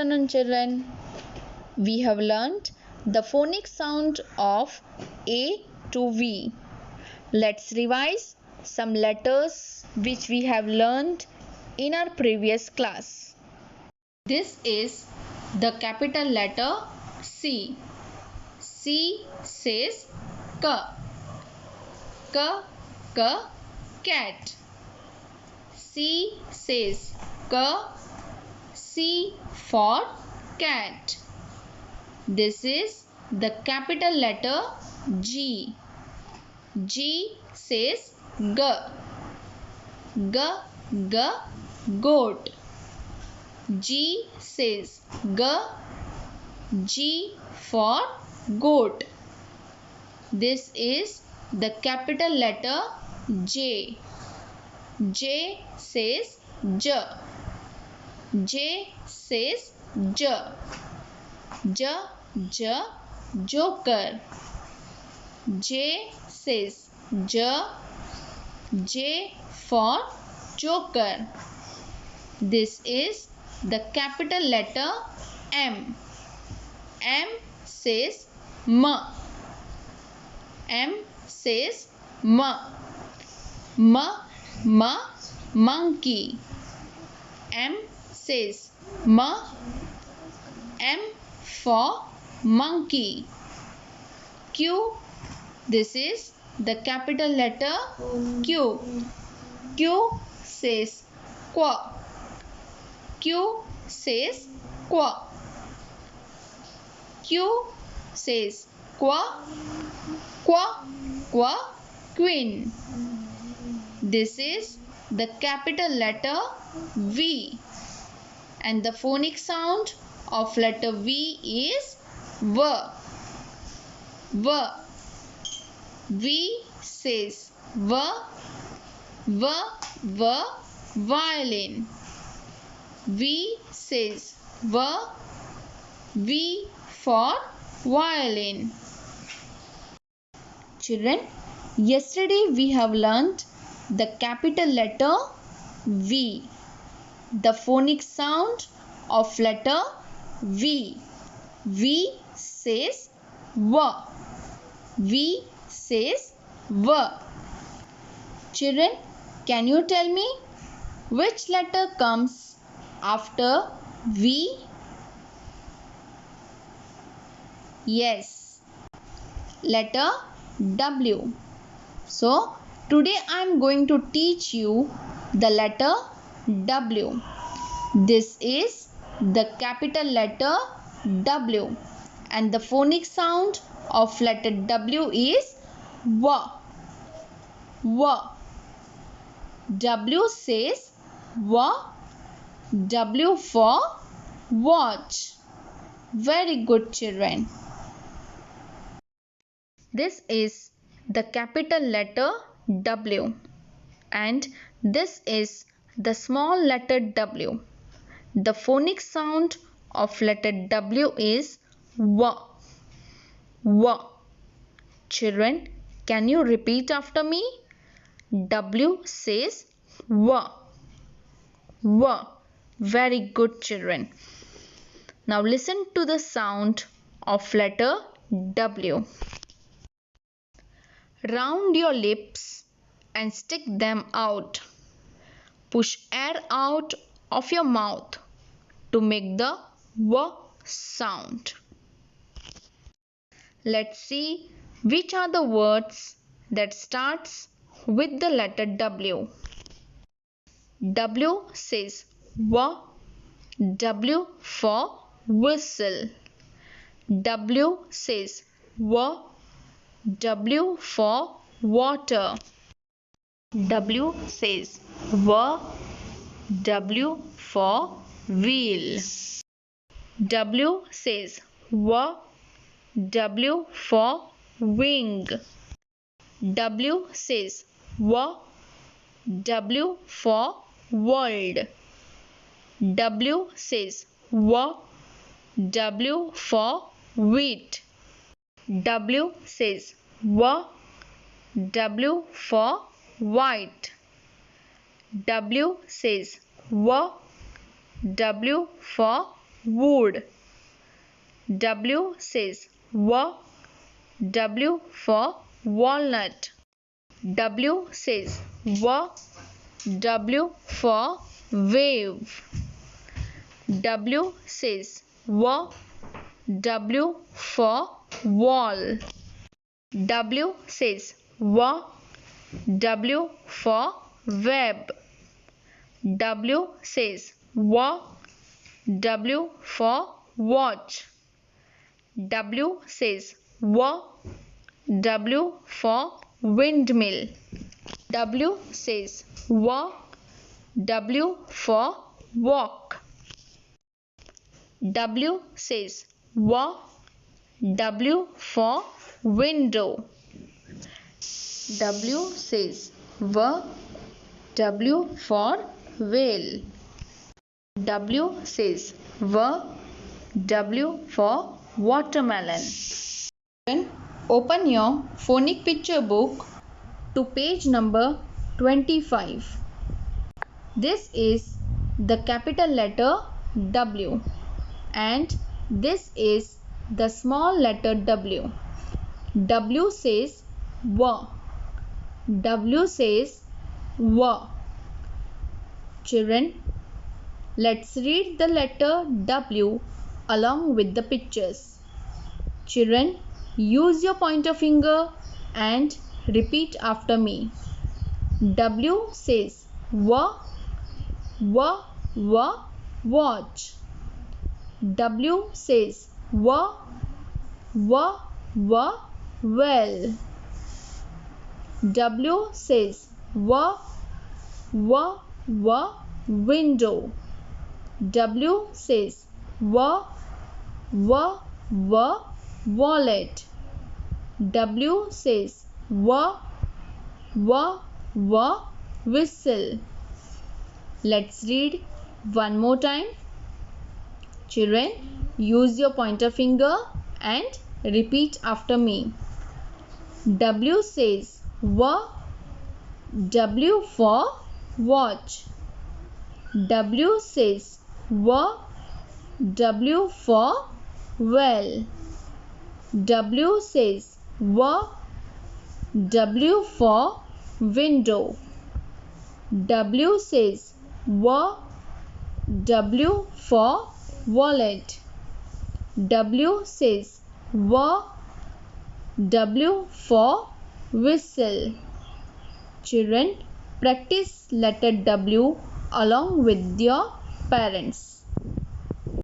afternoon, children. We have learnt the phonic sound of A to V. Let's revise some letters which we have learnt in our previous class. This is the capital letter C. C says K. K, cat. C says K. C for cat. This is the capital letter G. G says G. G, goat. G says G. G for goat. This is the capital letter J. J says J. J says J. J, joker. J says J. J for joker. This is the capital letter M. M says M. M says M. Monkey. M says M. M for monkey. Q. This is the capital letter Q. Q says Q. Q says Q. Q says Q. Queen. This is the capital letter V. And the phonic sound of letter V is V. V. V says V. Violin. V says V. V for violin. Children, yesterday we have learnt the capital letter V. The phonic sound of letter V. V says V. V says V. Children, can you tell me which letter comes after V? Yes, letter W. So, today I am going to teach you the letter W. This is the capital letter W. And the phonic sound of letter W is W. W. W says W. W for watch. Very good, children. This is the capital letter W. And this is the small letter W. The phonic sound of letter W is W. W. Children, can you repeat after me? W says W. W. Very good, children. Now listen to the sound of letter W. Round your lips and stick them out. Push air out of your mouth to make the W sound. Let's see which are the words that starts with the letter W. W says W. W for whistle. W says W. W for water. W says W. W for wheel. W says W. W for wing. W says W. W for world. W says W. W for wheat. W says W. W for white. W says W. W for wood. W says W. W for walnut. W says W. W for wave. W says W. W for wall. W says W. W for web. W says W. W for watch. W says W. W for windmill. W says W. W for walk. W says W. W for window. W says W. W for whale. W says W. W for watermelon. Open your phonic picture book to page number 25. This is the capital letter W and this is the small letter w. W says W. W says W. Children, let's read the letter W along with the pictures. Children, use your pointer finger and repeat after me. W says W. W. W. Watch. W says W. W. W. Well. W says W. W. W. Window. W says W. W. W. Wallet. W says W. W. W. Whistle. Let's read one more time. Children, use your pointer finger and repeat after me. W says W. W for watch. W says W. W for well. W says W. W for window. W says W. W for wallet. W says W. W for whistle. Children, practice letter W along with your parents.